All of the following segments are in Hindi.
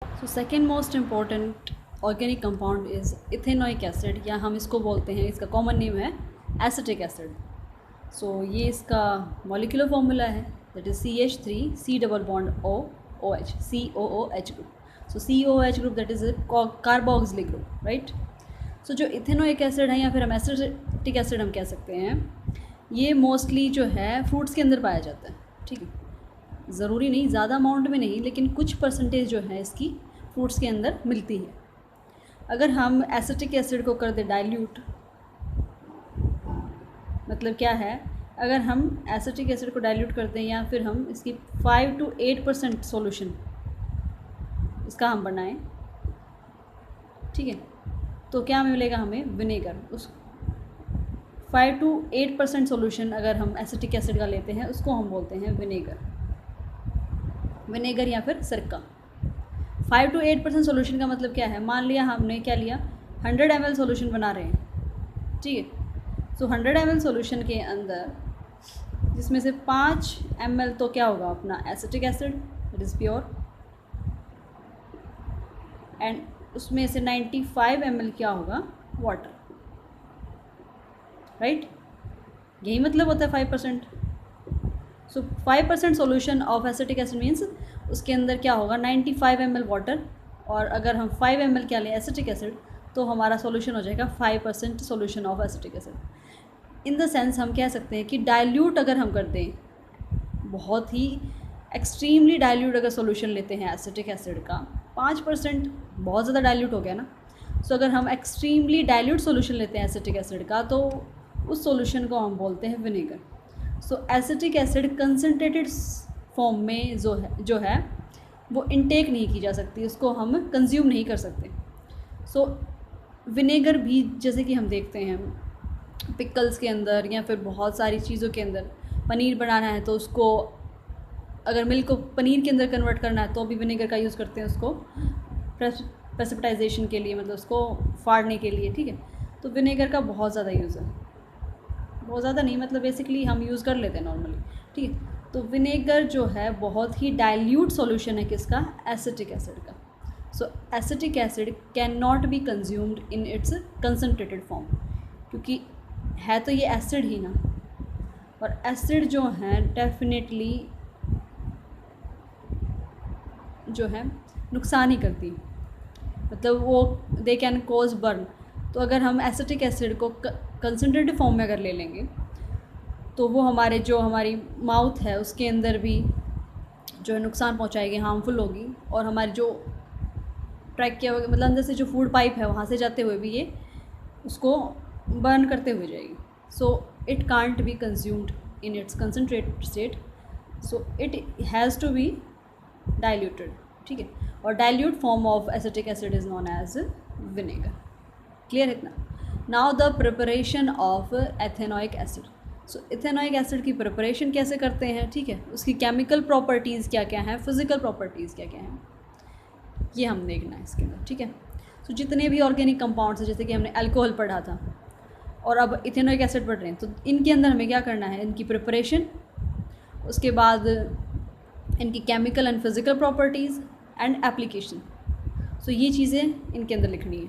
So second most important organic compound is ethanoic acid, या हम इसको बोलते हैं, इसका कॉमन नेम है एसिटिक एसिड। सो ये इसका मॉलिक्यूलर फॉर्मूला है, that is CH3 C double bond OH COOH group. So COOH group that is carboxylic group, right. So जो इथेनोइक एसिड है या फिर हम एसिटिक एसिड हम कह सकते हैं, ये मोस्टली जो है फ्रूट्स के अंदर पाया जाता है, ठीक है। ज़रूरी नहीं, ज़्यादा अमाउंट में नहीं, लेकिन कुछ परसेंटेज जो है इसकी फ्रूट्स के अंदर मिलती है। अगर हम एसिटिक एसिड को कर दें डाइल्यूट, मतलब क्या है, अगर हम एसिटिक एसिड को डाइल्यूट कर दें या फिर हम इसकी 5 to 8% सॉल्यूशन इसका हम बनाएं, ठीक है, तो क्या मिलेगा हमें, विनेगर। उस 5 to 8% सॉल्यूशन अगर हम एसिटिक एसिड का लेते हैं, उसको हम बोलते हैं विनेगर या फिर सिरका। 5 to 8% सोल्यूशन का मतलब क्या है, मान लिया हमने क्या लिया, 100 ml सोल्यूशन बना रहे हैं, ठीक है। सो 100 ml सोल्यूशन के अंदर जिसमें से 5 ml तो क्या होगा अपना acetic acid, it is pure, and उसमें से 95 ml क्या होगा, वाटर, राइट। यही मतलब होता है 5%। सो 5% solution of acetic acid means उसके अंदर क्या होगा, 95 ml वाटर, और अगर हम 5 ml क्या लें एसिटिक एसिड, तो हमारा सोल्यूशन हो जाएगा 5% solution of acetic acid. In the sense हम कह सकते हैं कि डाइल्यूट अगर हम कर दें, बहुत ही एक्सट्रीमली डाइल्यूट अगर सोल्यूशन लेते हैं एसिटिक एसिड का, 5% बहुत ज़्यादा डाइल्यूट हो गया ना। सो अगर हम एक्सट्रीमली डाइल्यूट सोल्यूशन लेते हैं एसिटिक एसिड का, तो उस सोल्यूशन को हम बोलते हैं विनेगर। सो एसिटिक एसिड कंसनट्रेटेड फॉर्म में जो है वो इनटेक नहीं की जा सकती, उसको हम कंज्यूम नहीं कर सकते। सो विनेगर भी जैसे कि हम देखते हैं पिकल्स के अंदर या फिर बहुत सारी चीज़ों के अंदर, पनीर बनाना है तो उसको अगर मिल्क को पनीर के अंदर कन्वर्ट करना है तो भी विनेगर का यूज़ करते हैं, उसको प्रेसिपिटाइजेशन के लिए, मतलब उसको फाड़ने के लिए, ठीक है। तो विनेगर का बहुत ज़्यादा यूज़ है, बहुत ज़्यादा नहीं, मतलब बेसिकली हम यूज़ कर लेते हैं नॉर्मली, ठीक है। तो विनेगर जो है बहुत ही डाइल्यूट सॉल्यूशन है किसका, एसिटिक एसिड का। So acetic acid can not be consumed in its concentrated form, क्योंकि है तो ये एसिड ही ना, और एसिड जो है डेफिनेटली जो है नुकसान ही करती, मतलब वो दे कैन कॉज बर्न। तो अगर हम एसिटिक एसिड को कंसनट्रेटेड फॉर्म में अगर ले लेंगे, तो वो हमारी माउथ है उसके अंदर भी जो है नुकसान पहुंचाएगी, हार्मफुल होगी, और हमारी जो ट्रैकिया मतलब अंदर से जो फूड पाइप है वहाँ से जाते हुए भी ये उसको बर्न करते हुए जाएगी। So it can't be consumed in its concentrated state, so it has to be diluted, ठीक है। और dilute form of acetic acid is known as vinegar. Clear इतना। Now the preparation of ethanoic acid. So ethanoic acid की प्रिपरेशन कैसे करते हैं, ठीक है, उसकी केमिकल प्रॉपर्टीज़ क्या क्या हैं, फिजिकल प्रॉपर्टीज़ क्या क्या हैं, ये हम देखना है इसके अंदर, ठीक है। सो जितने भी ऑर्गेनिक कंपाउंड्स हैं, जैसे कि हमने अल्कोहल पढ़ा था और अब इथेनोइक एसिड पढ़ रहे हैं, तो इनके अंदर हमें क्या करना है, इनकी प्रिपरेशन, उसके बाद इनकी chemical and physical properties and application. So ये चीज़ें इनके अंदर लिखनी है,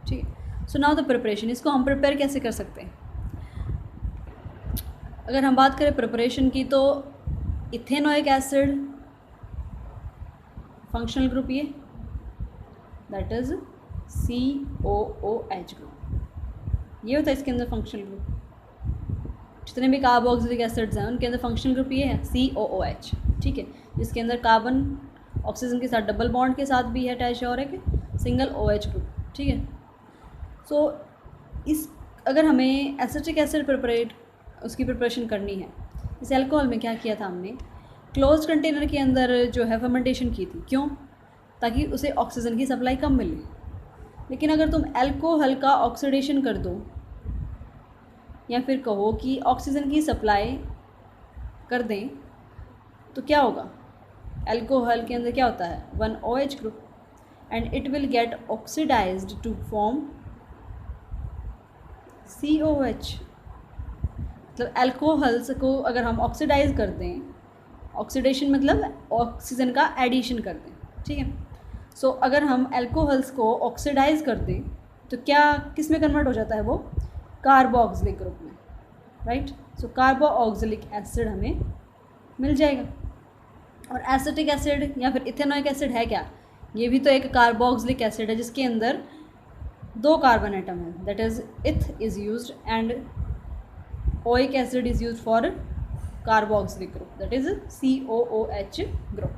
ठीक है। सो नाउ द प्रिपरेशन, इसको हम प्रिपेयर कैसे कर सकते हैं। अगर हम बात करें प्रिपरेशन की, तो इथेनोइक एसिड फंक्शनल ग्रुप ये दैट इज़ COOH ग्रुप, ये होता है इसके अंदर फंक्शनल ग्रुप। जितने भी कार्बोक्सिलिक एसिड्स हैं उनके अंदर फंक्शनल ग्रुप ये है COOH, ठीक है, जिसके अंदर कार्बन ऑक्सीजन के साथ डबल बॉन्ड के साथ भी है अटैच है, और एक सिंगल OH ग्रुप, ठीक है। सो इस अगर हमें एसिटिक एसिड उसकी प्रिपरेशन करनी है, इस अल्कोहल में क्या किया था हमने, क्लोज्ड कंटेनर के अंदर जो है फर्मेंटेशन की थी, क्यों, ताकि उसे ऑक्सीजन की सप्लाई कम मिले। लेकिन अगर तुम अल्कोहल का ऑक्सीडेशन कर दो, या फिर कहो कि ऑक्सीजन की सप्लाई कर दें, तो क्या होगा, अल्कोहल के अंदर क्या होता है, 1 OH group, and it will get oxidized to form COH। मतलब अल्कोहल्स को अगर हम ऑक्सीडाइज कर दें, ऑक्सीडेशन मतलब ऑक्सीजन का एडिशन कर दें, ठीक है, सो अगर हम अल्कोहल्स को ऑक्सीडाइज कर दें तो क्या किस में कन्वर्ट हो जाता है वो, कार्बोक्सिलिक ग्रुप में, राइट। सो कार्बोक्सिलिक एसिड हमें मिल जाएगा। और एसिटिक एसिड या फिर इथेनोइक एसिड है क्या, ये भी तो एक कार्बोक्सिलिक एसिड है जिसके अंदर 2 कार्बन एटम है, दैट इज इथ is used and oic acid is used for carboxylic group, that is COOH group,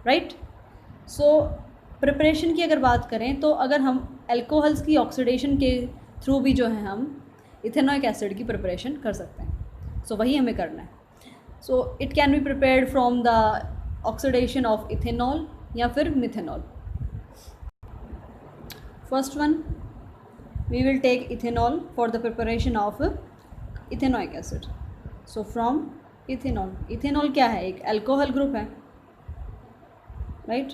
right. So preparation की अगर बात करें तो अगर हम अल्कोहल्स की ऑक्सीडेशन के थ्रू भी जो है हम इथेनोइक एसिड की प्रिपरेशन कर सकते हैं। सो वही हमें करना है। So it can be prepared from the oxidation of ethanol या फिर methanol. First one, we will take ethanol for the preparation of ethanoic acid. So from ethanol, ethanol क्या है, एक अल्कोहल ग्रुप है, राइट।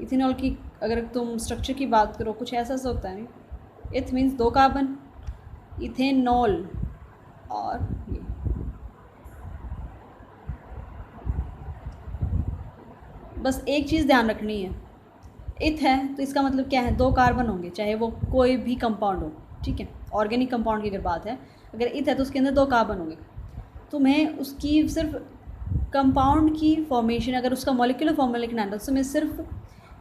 इथेनॉल की अगर तुम स्ट्रक्चर की बात करो कुछ ऐसा सा होता है, इथ मीन्स 2 कार्बन, इथेनॉल और ये बस एक चीज़ ध्यान रखनी है, इथ है तो इसका मतलब क्या है, 2 कार्बन होंगे, चाहे वो कोई भी कंपाउंड हो, ठीक है। ऑर्गेनिक कंपाउंड की अगर बात है, अगर इथ है तो उसके अंदर 2 कार्बन होंगे। तो मैं उसकी सिर्फ कंपाउंड की फॉर्मेशन, अगर उसका मॉलिक्यूलर फॉर्मूला लिखना है तो उसमें सिर्फ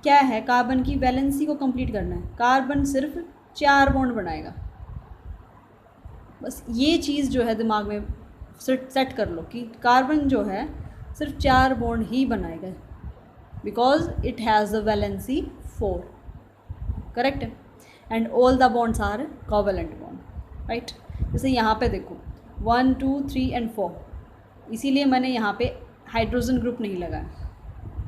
क्या है, कार्बन की वैलेंसी को कंप्लीट करना है। कार्बन सिर्फ 4 बॉन्ड बनाएगा, बस ये चीज़ जो है दिमाग में सेट कर लो कि कार्बन जो है सिर्फ 4 बॉन्ड ही बनाएगा, because it has the valency 4, correct. And all the bonds are covalent bond, right. जैसे यहाँ पे देखो 1 2 3 एंड 4, इसीलिए मैंने यहाँ पे हाइड्रोजन ग्रुप नहीं लगाया,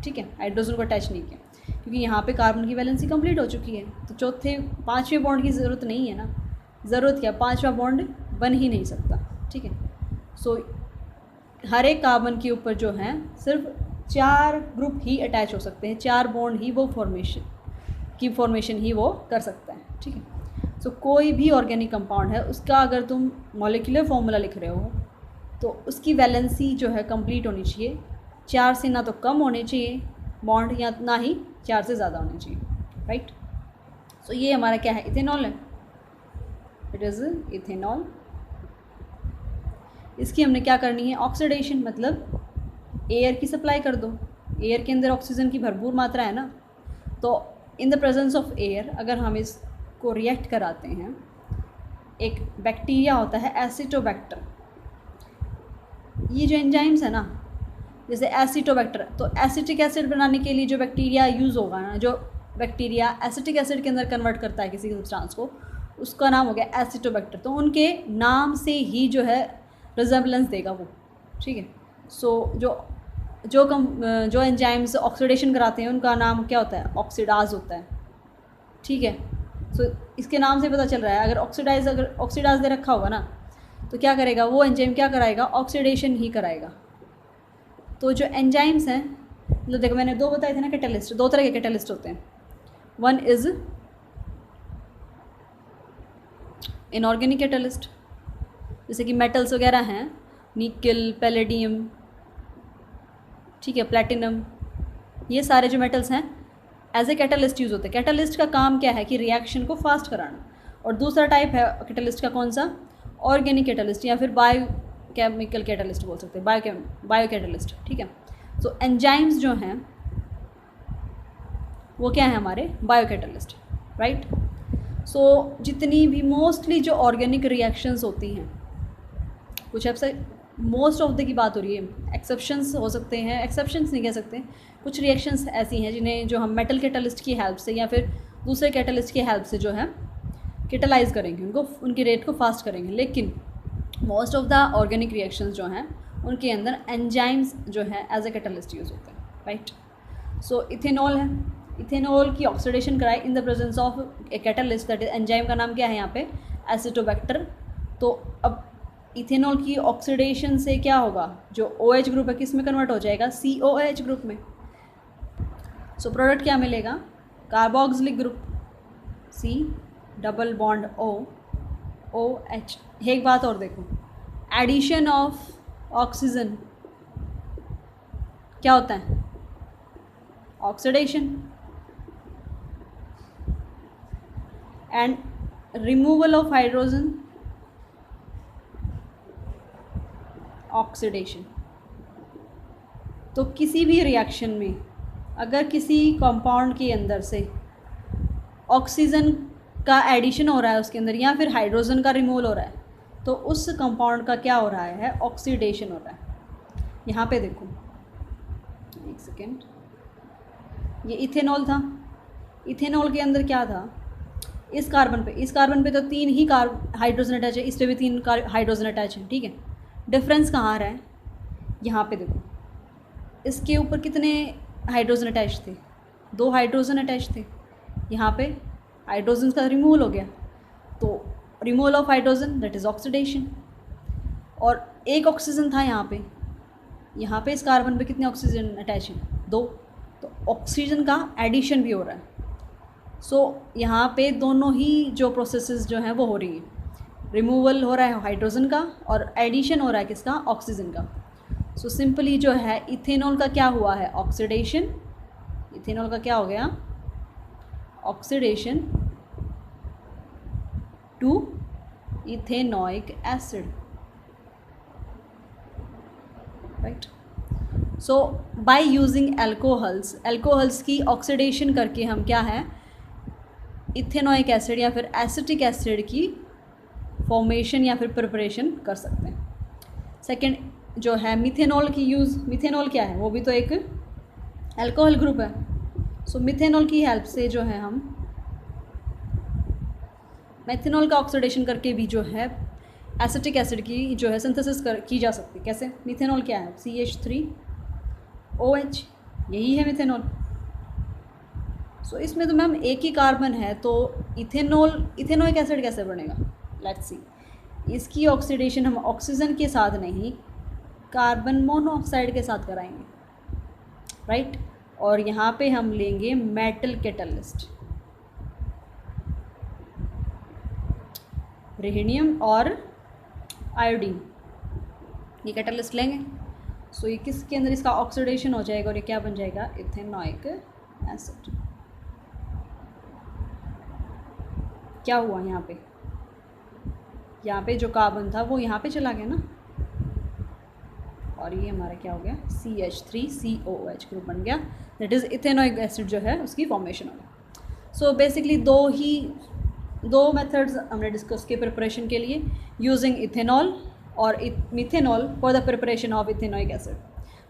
ठीक है, हाइड्रोजन को अटैच नहीं किया, क्योंकि यहाँ पे कार्बन की वैलेंसी कंप्लीट हो चुकी है। तो चौथे 5वें बॉन्ड की ज़रूरत नहीं है ना, ज़रूरत क्या, 5वां बॉन्ड बन ही नहीं सकता, ठीक है। सो हर एक कार्बन के ऊपर जो है सिर्फ 4 ग्रुप ही अटैच हो सकते हैं, 4 बॉन्ड ही वो फॉर्मेशन ही वो कर सकता है, ठीक है। सो कोई भी ऑर्गेनिक कंपाउंड है उसका अगर तुम मॉलिक्यूलर फॉर्मूला लिख रहे हो तो उसकी वैलेंसी जो है कंप्लीट होनी चाहिए, 4 से ना तो कम होने चाहिए बॉन्ड या ना ही 4 से ज़्यादा होने चाहिए, राइट। सो ये हमारा क्या है, इथेनॉल है, इट इज़ इथेनॉल। इसकी हमने क्या करनी है, ऑक्सीडेशन, मतलब एयर की सप्लाई कर दो। एयर के अंदर ऑक्सीजन की भरपूर मात्रा है ना, तो in the presence of air अगर हम इसको रिएक्ट कराते हैं, एक बैक्टीरिया होता है एसिटोबैक्टर, ये जो एंजाइम्स है ना, जैसे एसिटोबैक्टर, तो एसिटिक एसिड बनाने के लिए जो बैक्टीरिया यूज़ होगा ना, जो बैक्टीरिया एसिटिक एसिड के अंदर कन्वर्ट करता है किसी सब्सटेंस को, उसका नाम हो गया एसिटोबैक्टर। तो उनके नाम से ही जो है रिजेम्बलेंस देगा वो, ठीक है। सो जो एंजाइम्स ऑक्सीडेशन कराते हैं उनका नाम क्या होता है, ऑक्सीडाज होता है, ठीक है। सो इसके नाम से पता चल रहा है, अगर ऑक्सीडाज दे रखा होगा ना तो क्या करेगा वो एंजाइम, क्या कराएगा, ऑक्सीडेशन ही कराएगा। तो जो एंजाइम्स हैं, मतलब देखो मैंने 2 बताए थे ना कैटलिस्ट, 2 तरह के कैटलिस्ट होते हैं। वन इज़ इनऑर्गेनिक कैटलिस्ट, जैसे कि मेटल्स वगैरह हैं, निकल, पैलेडियम, ठीक है, प्लैटिनम, ये सारे जो मेटल्स हैं एज ए कैटलिस्ट यूज़ होते हैं। कैटलिस्ट का काम क्या है कि रिएक्शन को फास्ट कराना। और दूसरा टाइप है कैटलिस्ट का, कौन सा, ऑर्गेनिक कैटलिस्ट या फिर बायोकेमिकल कैटलिस्ट बोल सकते हैं, बायो कैटलिस्ट, ठीक है। सो एंजाइम्स जो हैं वो क्या है, हमारे बायो कैटलिस्ट, राइट। सो जितनी भी मोस्टली जो ऑर्गेनिक रिएक्शंस होती हैं, कुछ ऐसा मोस्ट ऑफ द की बात हो रही है, एक्सेप्शंस हो सकते हैं, एक्सेप्शंस नहीं कह सकते, कुछ रिएक्शंस ऐसी हैं जिन्हें जो हम मेटल कैटलिस्ट की हेल्प से या फिर दूसरे कैटलिस्ट की हेल्प से जो है कैटलाइज करेंगे, उनकी रेट को फास्ट करेंगे। लेकिन most of the organic reactions जो हैं उनके अंदर एंजाइम्स जो है एज ए कैटलिस्ट यूज़ होते हैं, राइट। सो इथेनॉल है, इथेनॉल की ऑक्सीडेशन कराए in the presence of a catalyst, that is enzyme का नाम क्या है यहाँ पे, एसिटोबैक्टर। तो अब इथेनॉल की ऑक्सीडेशन से क्या होगा, जो OH ग्रुप है किस में कन्वर्ट हो जाएगा, COH ग्रुप में। सो प्रोडक्ट क्या मिलेगा, carboxylic group, C double bond OH। एक बात और देखो, एडिशन ऑफ ऑक्सीजन क्या होता है, oxidation, and removal of hydrogen, oxidation. तो किसी भी रिएक्शन में अगर किसी कंपाउंड के अंदर से ऑक्सीजन का एडिशन हो रहा है उसके अंदर, या फिर हाइड्रोजन का रिमूवल हो रहा है, तो उस कंपाउंड का क्या हो रहा है, ऑक्सीडेशन हो रहा है। यहाँ पे देखो, एक सेकेंड, ये इथेनॉल था, इथेनॉल के अंदर क्या था, इस कार्बन पे तो 3 ही हाइड्रोजन अटैच है, इस पे भी 3 हाइड्रोजन अटैच है, ठीक है। डिफरेंस कहाँ आ रहा है, यहाँ पे देखो, इसके ऊपर कितने हाइड्रोजन अटैच थे, 2 हाइड्रोजन अटैच थे। यहाँ पे हाइड्रोजन का रिमूवल हो गया, तो removal of hydrogen that is oxidation. और एक ऑक्सीजन था यहाँ पे इस कार्बन पे कितने ऑक्सीजन अटैच हैं, 2, तो ऑक्सीजन का एडिशन भी हो रहा है। सो यहाँ पे दोनों ही जो प्रोसेसेस जो हैं वो हो रही हैं, रिमूवल हो रहा है हाइड्रोजन का और एडिशन हो रहा है किसका, ऑक्सीजन का। सो सिंपली जो है इथेनॉल का क्या हुआ है, ऑक्सीडेशन। इथेनॉल का क्या हो गया, oxidation to ethanoic acid, right. So by using alcohols की ऑक्सीडेशन करके हम क्या है, इथेनोइक एसिड या फिर एसिटिक एसिड की फॉर्मेशन या फिर प्रिपरेशन कर सकते हैं। सेकंड जो है मिथेनॉल की यूज़, मिथेनॉल क्या है, वो भी तो एक अल्कोहल ग्रुप है। सो मिथेनॉल की हेल्प से जो है हम मेथेनॉल का ऑक्सीडेशन करके भी जो है एसिटिक एसिड की जो है सिंथेसिस की जा सकती है। कैसे, मिथेनॉल क्या है, CH3OH, यही है मिथेनॉल। सो इसमें तो मैम एक ही कार्बन है, तो इथेनोइक एसिड कैसे बनेगा, लेट्स सी। इसकी ऑक्सीडेशन हम ऑक्सीजन के साथ नहीं, कार्बन मोनोऑक्साइड के साथ कराएंगे, राइट। और यहाँ पे हम लेंगे मेटल कैटलिस्ट, रेडियम और आयोडीन, ये कैटलिस्ट लेंगे। सो ये किसके अंदर इसका ऑक्सीडेशन हो जाएगा और ये क्या बन जाएगा, इथेनोइक एसिड। क्या हुआ यहाँ पे जो कार्बन था वो यहाँ पे चला गया ना, और ये हमारा क्या हो गया, CH3COOH ग्रुप बन गया, दैट इज़ इथेनोइक एसिड जो है उसकी फॉर्मेशन हो गया। सो बेसिकली दो मेथड्स हमने डिस्कस किए प्रिपरेशन के लिए, यूजिंग इथेनॉल और methanol for the preparation of ethanoic acid.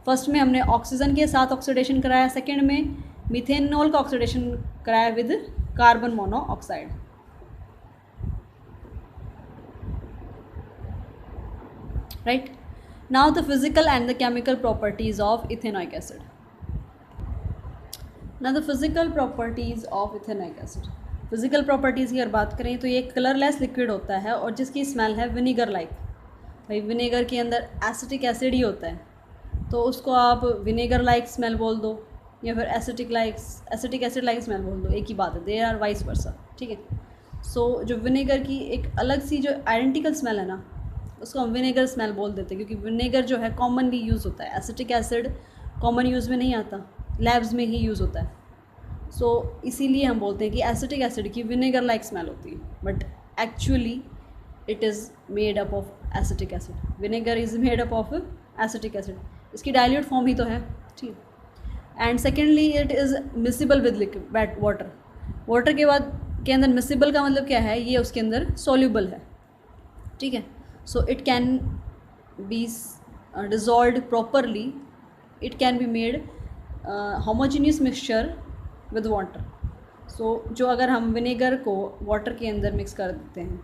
First में हमने ऑक्सीजन के साथ ऑक्सीडेशन कराया, सेकेंड में मिथेनॉल का ऑक्सीडेशन कराया with carbon monoxide. Right, now the physical and the chemical properties of ethanoic acid. Now the physical properties of ethanoic acid. Physical properties की अगर बात करें तो ये कलरलेस लिक्विड होता है और जिसकी स्मेल है विनेगर लाइक। भाई विनेगर के अंदर एसिटिक एसिड ही होता है, तो उसको आप विनेगर लाइक स्मेल बोल दो या फिर एसिटिक एसिड लाइक स्मेल बोल दो, एक ही बात है, दे आर वाइस वर्सा, ठीक है। सो जो विनेगर की एक अलग सी जो आइडेंटिकल स्मेल है ना, उसको हम विनेगर स्मेल बोल देते हैं, क्योंकि विनेगर जो है कॉमनली यूज़ होता है, एसिटिक एसिड कॉमन यूज़ में नहीं आता, लैब्स में ही यूज़ होता है। सो इसीलिए हम बोलते हैं कि एसिटिक एसिड की विनेगर लाइक स्मेल होती है, but actually it is made up of acetic acid. Vinegar is made up of acetic acid, इसकी डाइल्यूट फॉर्म ही तो है, ठीक। And secondly it is miscible with liquid water. Water के बाद के अंदर मिसिबल का मतलब क्या है, ये उसके अंदर सोल्यूबल है, ठीक है। So it can be dissolved properly, it can be made homogeneous mixture with water. So जो अगर हम विनेगर को वाटर के अंदर मिक्स कर देते हैं,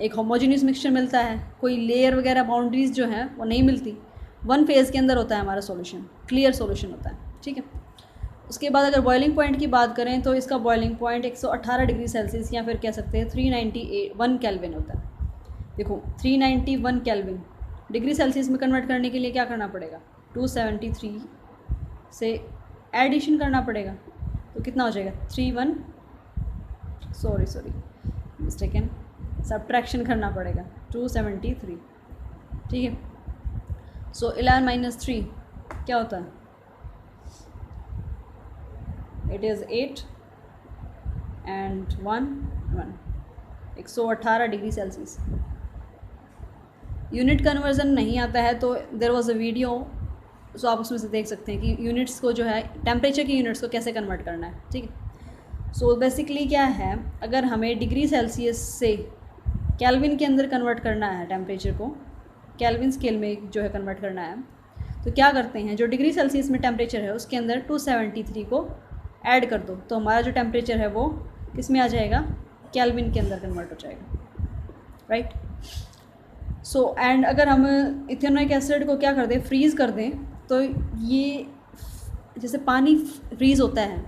एक होमोजेनियस मिक्सचर मिलता है, कोई लेयर वगैरह बाउंड्रीज जो हैं वो नहीं मिलती, वन फेज़ के अंदर होता है हमारा सॉल्यूशन, क्लियर सॉल्यूशन होता है, ठीक है। उसके बाद अगर बॉइलिंग पॉइंट की बात करें तो इसका बॉइलिंग पॉइंट 118 डिग्री सेल्सियस या फिर कह सकते हैं 391 केल्विन होता है। देखो 391 केल्विन डिग्री सेल्सियस में कन्वर्ट करने के लिए क्या करना पड़ेगा, 273 से एडिशन करना पड़ेगा, तो कितना हो जाएगा, 31 मिस्टेकन सब्ट्रैक्शन करना पड़ेगा, 273, ठीक है। सो 11 - 3 क्या होता है, it is 8, and 118 degree Celsius. Unit conversion नहीं आता है तो देयर वाज अ वीडियो, सो आप उसमें से देख सकते हैं कि यूनिट्स को जो है टेम्परेचर की यूनिट्स को कैसे कन्वर्ट करना है, ठीक है। सो बेसिकली क्या है, अगर हमें डिग्री सेल्सियस से केल्विन के अंदर कन्वर्ट करना है टेम्परेचर को, केल्विन स्केल में जो है कन्वर्ट करना है, तो क्या करते हैं, जो डिग्री सेल्सियस में टेम्परेचर है उसके अंदर 273 को ऐड कर दो, तो हमारा जो टेम्परेचर है वो किस में आ जाएगा, केल्विन के अंदर कन्वर्ट हो जाएगा, राइट। सो एंड अगर हम इथेनोइक एसिड को क्या कर दें, फ्रीज़ कर दें, तो ये जैसे पानी फ्रीज़ होता है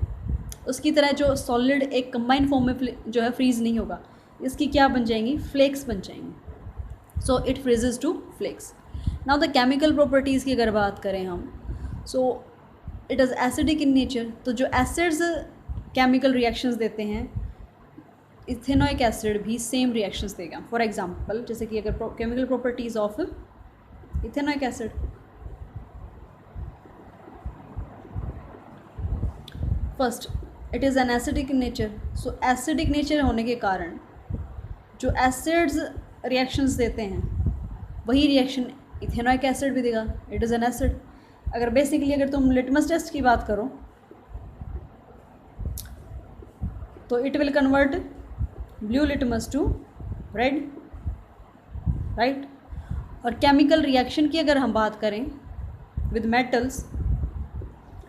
उसकी तरह जो सॉलिड एक कंबाइंड फॉर्म में जो है फ्रीज़ नहीं होगा, इसकी क्या बन जाएंगी, फ्लेक्स बन जाएंगी। So it freezes to flakes. Now the chemical properties की अगर बात करें हम, so it is acidic in nature, तो जो एसिड्स केमिकल रिएक्शंस देते हैं, इथेनोइक एसिड भी सेम रिएक्शंस देगा। फॉर एग्जांपल जैसे कि अगर chemical properties of ethanoic acid, first it is an acidic in nature. So acidic nature होने के कारण जो एसिड्स रिएक्शंस देते हैं वही रिएक्शन इथेनोइक एसिड भी देगा, इट इज़ एन एसिड। अगर बेसिकली अगर तुम लिटमस टेस्ट की बात करो तो it will convert blue litmus to red, right. और केमिकल रिएक्शन की अगर हम बात करें विद मेटल्स,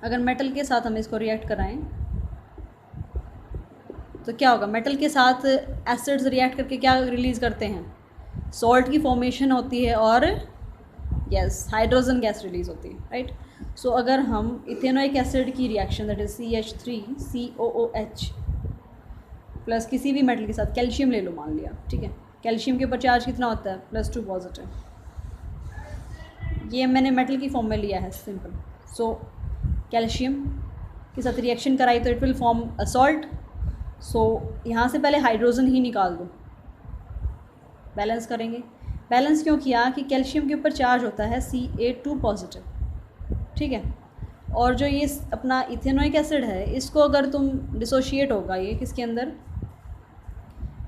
अगर मेटल के साथ हम इसको रिएक्ट कराएं तो क्या होगा, मेटल के साथ एसिड्स रिएक्ट करके क्या रिलीज़ करते हैं, सॉल्ट की फॉर्मेशन होती है और यस हाइड्रोजन गैस रिलीज़ होती है, राइट। सो अगर हम इथेनोइक एसिड की reaction that is CH3COOH plus किसी भी मेटल के साथ कैल्शियम ले लो मान लिया, ठीक है, कैल्शियम के ऊपर चार्ज कितना होता है, +2 पॉजिटिव, ये मैंने मेटल की फॉर्म में लिया है सिंपल। सो कैल्शियम के साथ रिएक्शन कराई तो it will form a salt. So यहाँ से पहले हाइड्रोजन ही निकाल दो, बैलेंस करेंगे। बैलेंस क्यों किया कि कैल्शियम के ऊपर चार्ज होता है Ca2 पॉजिटिव, ठीक है। और जो ये अपना इथेनोइक एसिड है इसको अगर तुम डिसोशिएट होगा ये किसके अंदर,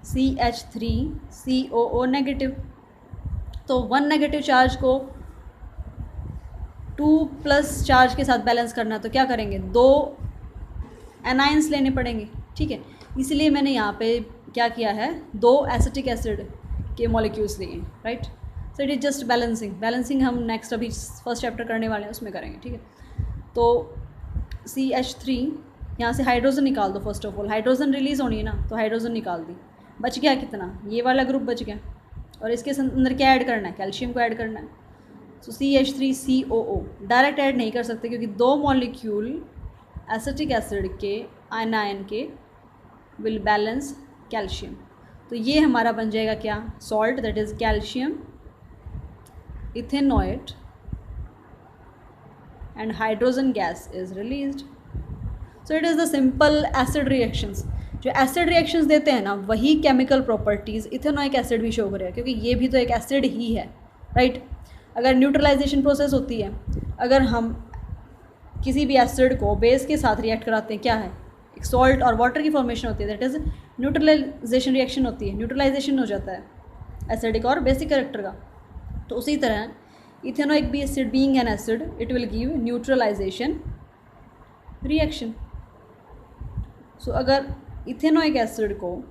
CH3COO नेगेटिव, तो 1 नेगेटिव चार्ज को 2+ चार्ज के साथ बैलेंस करना, तो क्या करेंगे, 2 एनाइंस लेने पड़ेंगे, ठीक है। इसलिए मैंने यहाँ पे क्या किया है, 2 एसिटिक एसिड के मॉलिक्यूल्स लिए, right. So it is just balancing हम नेक्स्ट अभी फर्स्ट चैप्टर करने वाले हैं उसमें करेंगे, ठीक है। तो CH3 यहाँ से हाइड्रोजन निकाल दो, first of all hydrogen release होनी है ना, तो हाइड्रोजन निकाल दी, बच गया कितना, ये वाला ग्रुप बच गया, और इसके अंदर क्या ऐड करना है, कैल्शियम को ऐड करना है। सो CH3COO डायरेक्ट ऐड नहीं कर सकते क्योंकि 2 मॉलिक्यूल एसिटिक एसिड के आयन के विल बैलेंस कैल्शियम, तो ये हमारा बन जाएगा क्या, salt, that is calcium ethanoate and hydrogen gas is released. So it is the simple acid reactions. जो एसिड रिएक्शंस देते हैं ना वही केमिकल प्रॉपर्टीज़ इथेनोइक एसिड भी शो करेगा, क्योंकि ये भी तो एक एसिड ही है, राइट। अगर न्यूट्रलाइजेशन प्रोसेस होती है, अगर हम किसी भी एसिड को बेस के साथ रिएक्ट कराते हैं, क्या है, एक सॉल्ट और वाटर की फॉर्मेशन होती है, दैट इज़ न्यूट्रलाइजेशन रिएक्शन होती है, न्यूट्रलाइजेशन हो जाता है एसिडिक और बेसिक कैरेक्टर का। तो उसी तरह इथेनोइक भी acid being an acid it will give neutralization reaction. So अगर इथेनोइक एसिड को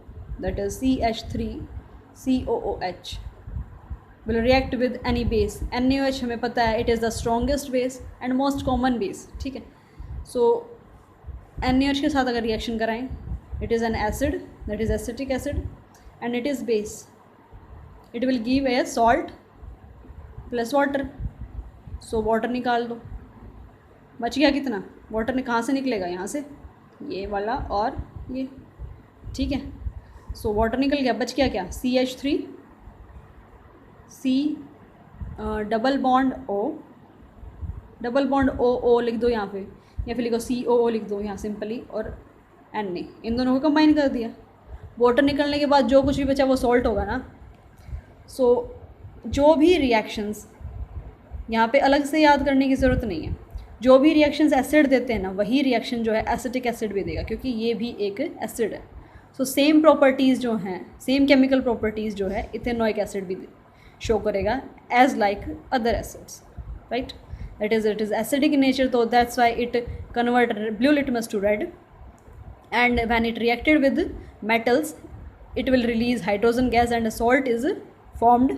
that is CH3COOH will react with any base, NaOH हमें पता है it is the strongest base and most common base, ठीक है। सो NaOH के साथ अगर रिएक्शन कराएं, it is an acid that is acetic acid and it is base, it will give a salt plus water. So water निकाल दो, बच गया कितना, वाटर ने कहाँ से निकलेगा, यहाँ से, ये वाला और ये, ठीक है। सो वाटर निकल गया, बच गया क्या, CH3 C double bond O लिख दो यहाँ पे, या फिर लिखो COO लिख दो यहाँ सिंपली, और Na, इन दोनों को कंबाइन कर दिया। वाटर निकलने के बाद जो कुछ भी बचा वो सॉल्ट होगा ना। सो जो भी रिएक्शंस यहाँ पे अलग से याद करने की ज़रूरत नहीं है, जो भी रिएक्शंस एसिड देते हैं ना वही रिएक्शन जो है एसिटिक एसिड भी देगा, क्योंकि ये भी एक एसिड है। सो सेम प्रॉपर्टीज़ जो हैं, सेम केमिकल प्रॉपर्टीज़ जो है इथेनोइक एसिड भी शो करेगा as like other acids, right. That is, it is acidic in nature, so that's why it convert blue litmus to red, and when it reacted with metals it will release hydrogen gas and a salt is formed,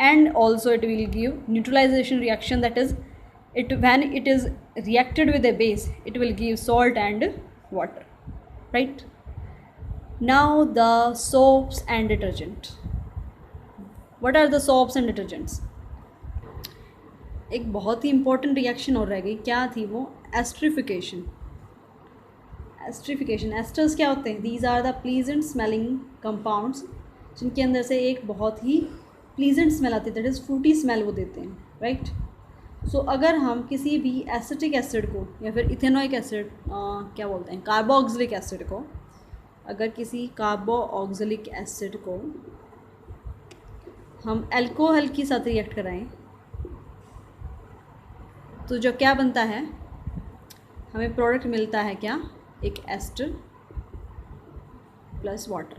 and also it will give neutralization reaction, that is when it is reacted with a base it will give salt and water, right. Now the soaps and detergent. What are the soaps and detergents? एक बहुत ही इंपॉर्टेंट रिएक्शन और रह गई, क्या थी वो? एस्ट्रिफिकेशन. एस्ट्रिफिकेशन, एस्टर्स क्या होते हैं? These are the pleasant smelling compounds, जिनके अंदर से एक बहुत ही प्लीजेंट स्मेल आती है, दैट इज़ फ्रूटी स्मेल वो देते हैं, राइट. सो अगर हम किसी भी एसिटिक एसिड को या फिर इथेनोइक एसिड क्या बोलते हैं, कार्बोक्सिलिक एसिड को, अगर किसी कार्बोक्सिलिक एसिड को हम अल्कोहल के साथ रिएक्ट कराएं तो जो क्या बनता है, हमें प्रोडक्ट मिलता है क्या? एक एस्टर प्लस वाटर.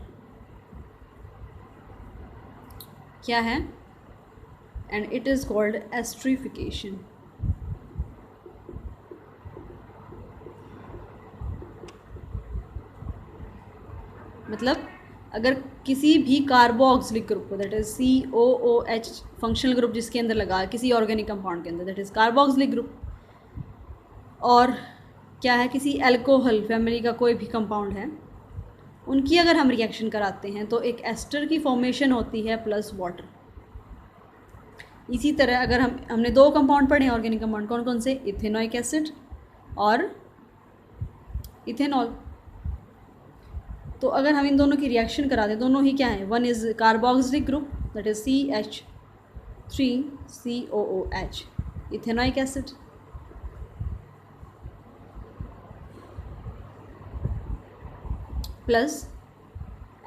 क्या है? And it is called esterification. मतलब अगर किसी भी कार्बोक्सिलिक ग्रुप को, that is COOH functional group जिसके अंदर लगा किसी ऑर्गेनिक कंपाउंड के अंदर, दैट इज़ कार्बोक्सिलिक ग्रुप, और क्या है, किसी अल्कोहल फैमिली का कोई भी कंपाउंड है, उनकी अगर हम रिएक्शन कराते हैं तो एक एस्टर की फॉर्मेशन होती है प्लस वाटर. इसी तरह अगर हमने दो कंपाउंड पढ़े ऑर्गेनिक कंपाउंड, कौन कौन से? इथेनोइक एसिड और इथेनॉल. तो अगर हम इन दोनों की रिएक्शन करा दें, दोनों ही क्या है? One is carboxylic group, that is CH3COOH, ethanoic acid, plus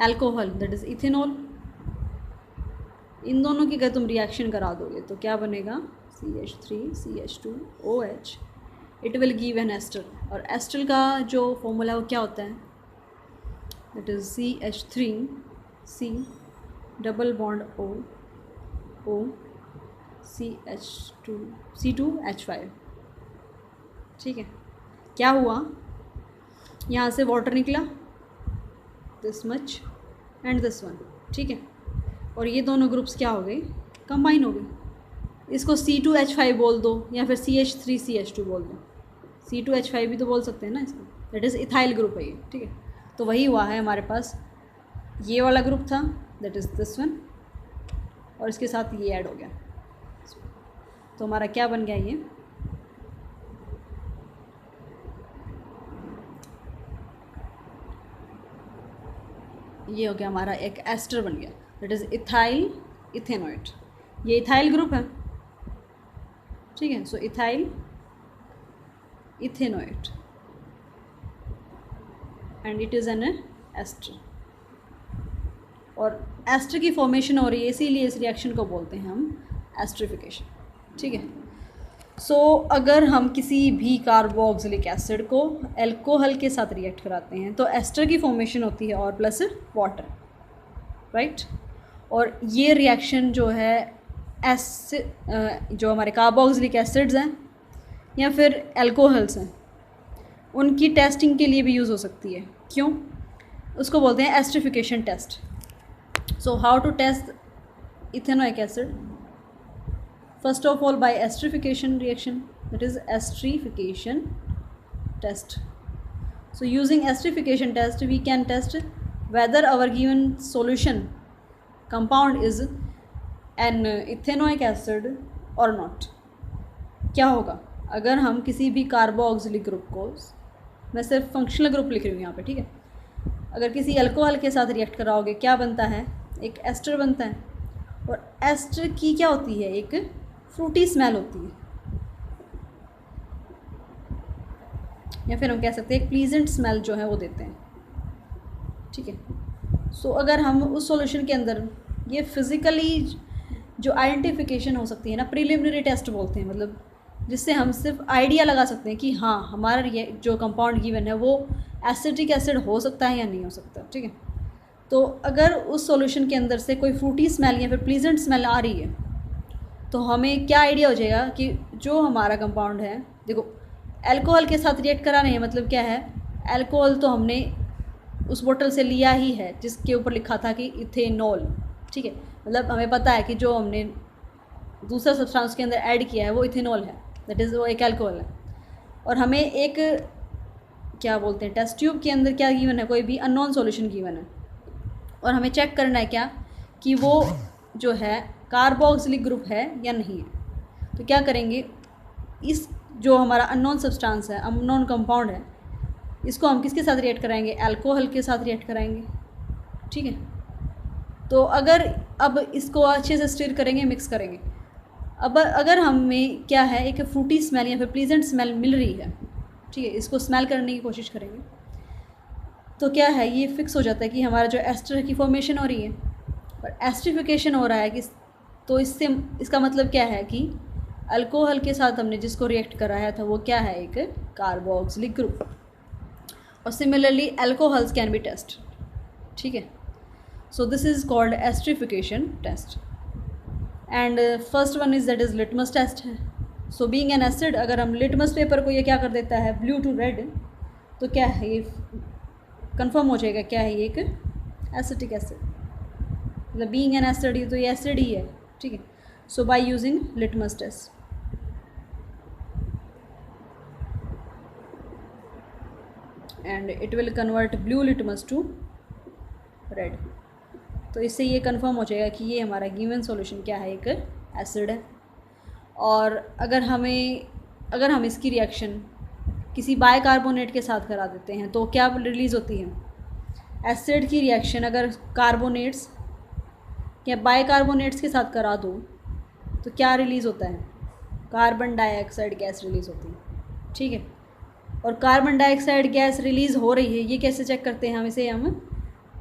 alcohol, that is ethanol. इन दोनों की अगर तुम रिएक्शन करा दोगे तो क्या बनेगा? CH3CH2OH. It will give an ester, और एस्टर का जो फॉर्मूला वो क्या होता है? that is CH3C double bond O C2H5. ठीक है. क्या हुआ? यहाँ से वाटर निकला this much and this one, ठीक है, और ये दोनों ग्रुप्स क्या हो गए? कंबाइन हो गए. इसको C2H5 बोल दो या फिर CH3CH2 बोल दो. C2H5 भी तो बोल सकते हैं ना इसको, दैट इज़ इथाइल ग्रुप है ये, ठीक है. तो वही हुआ है, हमारे पास ये वाला ग्रुप था, दैट इज़ दिस वन, और इसके साथ ये ऐड हो गया. तो हमारा क्या बन गया? ये हो गया हमारा एक एस्टर बन गया, दैट इज़ इथाइल इथेनोइट. ये इथाइल ग्रुप है, ठीक है. So ethyl ethanoate and it is an ester, और एस्टर की फॉर्मेशन हो रही है, इसीलिए इस रिएक्शन को बोलते हैं हम एस्ट्रिफिकेशन, ठीक है. सो अगर हम किसी भी कार्बोक्सिलिक एसिड को अल्कोहल के साथ रिएक्ट कराते हैं तो एस्टर की फॉर्मेशन होती है और प्लस वाटर, राइट. और ये रिएक्शन जो है जो हमारे कार्बोक्सिलिक एसिड्स हैं या फिर अल्कोहल्स हैं, उनकी टेस्टिंग के लिए भी यूज़ हो सकती है. क्यों? उसको बोलते हैं esterification test. So how to test ethanoic acid? First of all, by esterification reaction, that is esterification test. So using esterification test we can test whether our given solution compound is an ethanoic acid or not. क्या होगा अगर हम किसी भी कार्बोक्सिलिक ग्रुप को, मैं सिर्फ फंक्शनल ग्रुप लिख रही हूँ यहाँ पे, ठीक है, अगर किसी अल्कोहल के साथ रिएक्ट कराओगे क्या बनता है? एक एस्टर बनता है, और एस्टर की क्या होती है? एक फ्रूटी स्मेल होती है, या फिर हम कह सकते हैं एक प्लीजेंट स्मेल जो है वो देते हैं, ठीक है. सो अगर हम उस सॉल्यूशन के अंदर ये फिज़िकली जो आइडेंटिफिकेशन हो सकती है ना, प्रिलिमिनरी टेस्ट बोलते हैं, मतलब जिससे हम सिर्फ आइडिया लगा सकते हैं कि हाँ हमारा ये जो कंपाउंड गिवन है वो एसिटिक एसिड हो सकता है या नहीं हो सकता, ठीक है। तो अगर उस सॉल्यूशन के अंदर से कोई फ्रूटी स्मेल या फिर प्लीजेंट स्मेल आ रही है तो हमें क्या आइडिया हो जाएगा कि जो हमारा कंपाउंड है, देखो अल्कोहल के साथ रिएक्ट कराना है, मतलब क्या है, अल्कोहल तो हमने उस बोतल से लिया ही है जिसके ऊपर लिखा था कि इथेनॉल, ठीक है। मतलब हमें पता है कि जो हमने दूसरा सब्सटेंस के अंदर ऐड किया है वो इथेनॉल है, दैट इज़ वो एक अल्कोहल है। और हमें एक क्या बोलते हैं, टेस्ट ट्यूब के अंदर क्या गिवन है, कोई भी अननोन सॉल्यूशन गिवन है, और हमें चेक करना है क्या कि वो जो है कार्बोक्सिलिक ग्रुप है या नहीं है। तो क्या करेंगे, इस जो हमारा अननोन सब्सटेंस है, अननोन कंपाउंड है, इसको हम किसके साथ रिएक्ट कराएंगे, अल्कोहल के साथ रिएक्ट कराएंगे, ठीक है। तो अगर अब इसको अच्छे से स्टिर करेंगे, मिक्स करेंगे। अब अगर हमें क्या है, एक फ्रूटी स्मेल या फिर प्लीजेंट स्मेल मिल रही है, ठीक है, इसको स्मेल करने की कोशिश करेंगे, तो क्या है, ये फिक्स हो जाता है कि हमारा जो एस्टर की फॉर्मेशन हो रही है और एस्टरिफिकेशन हो रहा है कि, तो इससे इसका मतलब क्या है कि अल्कोहल के साथ हमने जिसको रिएक्ट कराया था वो क्या है, एक कार्बोक्सिलिक ग्रुप। और similarly alcohols can be test, ठीक है। So this is called esterification test. And first one is that is litmus test है। सो बीइंग एन एसिड, अगर हम लिटमस पेपर को ये क्या कर देता है, ब्लू टू रेड, तो क्या है, ये कंफर्म हो जाएगा क्या है, ये एक एसिटिक एसिड, मतलब बीइंग एन एसिड ही तो ये एसिड ही है, ठीक है। So by using litmus test, and it will convert blue litmus to red. तो इससे ये कंफर्म हो जाएगा कि ये हमारा गिवन सॉल्यूशन क्या है, एक एसिड है। और अगर हम इसकी रिएक्शन किसी बाइकार्बोनेट के साथ करा देते हैं तो क्या रिलीज़ होती है, एसिड की रिएक्शन अगर कार्बोनेट्स या बाइकार्बोनेट्स के साथ करा दो तो क्या रिलीज़ होता है, कार्बन डाइऑक्साइड गैस रिलीज़ होती है, ठीक है। और कार्बन डाइऑक्साइड गैस रिलीज़ हो रही है, ये कैसे चेक करते हैं, हम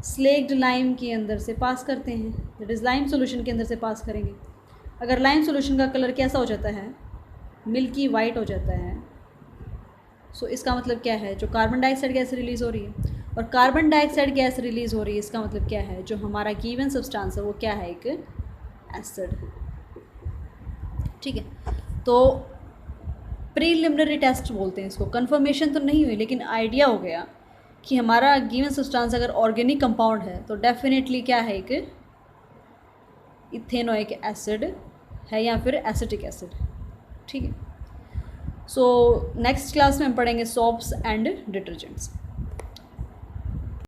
स्लेक्ड लाइम के अंदर से पास करते हैं, दैट इज़ लाइम सॉल्यूशन के अंदर से पास करेंगे। अगर लाइम सॉल्यूशन का कलर कैसा हो जाता है, मिल्की वाइट हो जाता है, सो इसका मतलब क्या है, जो कार्बन डाइऑक्साइड गैस रिलीज़ हो रही है। और कार्बन डाइऑक्साइड गैस रिलीज़ हो रही है, इसका मतलब क्या है, जो हमारा गिवन सब्सटेंस है वो क्या है, एक एसिड, ठीक है। तो प्रीलिमिनरी टेस्ट बोलते हैं इसको, कंफर्मेशन तो नहीं हुई लेकिन आइडिया हो गया कि हमारा गिवन सब्सटेंस अगर ऑर्गेनिक कंपाउंड है तो डेफिनेटली क्या है, एक इथेनोइक एसिड है या फिर एसिटिक एसिड, ठीक है। सो नेक्स्ट क्लास में हम पढ़ेंगे सोप्स एंड डिटर्जेंट्स।